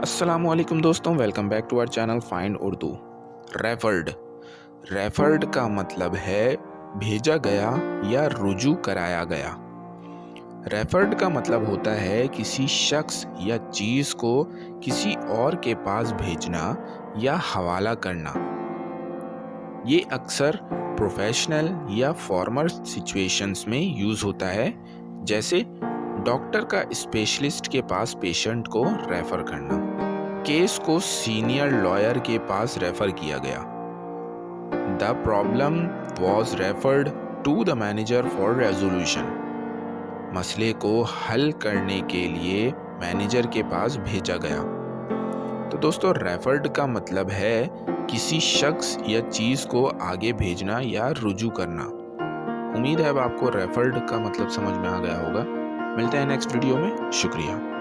अस्सलामुअलैकुम दोस्तों, welcome back to our channel find Urdu. Referred referred का मतलब है भेजा गया या रुजू कराया गया। रेफर्ड का मतलब होता है किसी शख्स या चीज़ को किसी और के पास भेजना या हवाला करना। ये अक्सर प्रोफेशनल या फॉर्मल सिचुएशंस में यूज़ होता है, जैसे डॉक्टर का स्पेशलिस्ट के पास पेशेंट को रेफर करना। केस को सीनियर लॉयर के पास रेफर किया गया। The problem was referred to the manager for resolution. मसले को हल करने के लिए मैनेजर के पास भेजा गया। तो दोस्तों, रेफर्ड का मतलब है किसी शख्स या चीज़ को आगे भेजना या रुजू करना। उम्मीद है अब आपको रेफर्ड का मतलब समझ में आ गया होगा। मिलते हैं नेक्स्ट वीडियो में। शुक्रिया।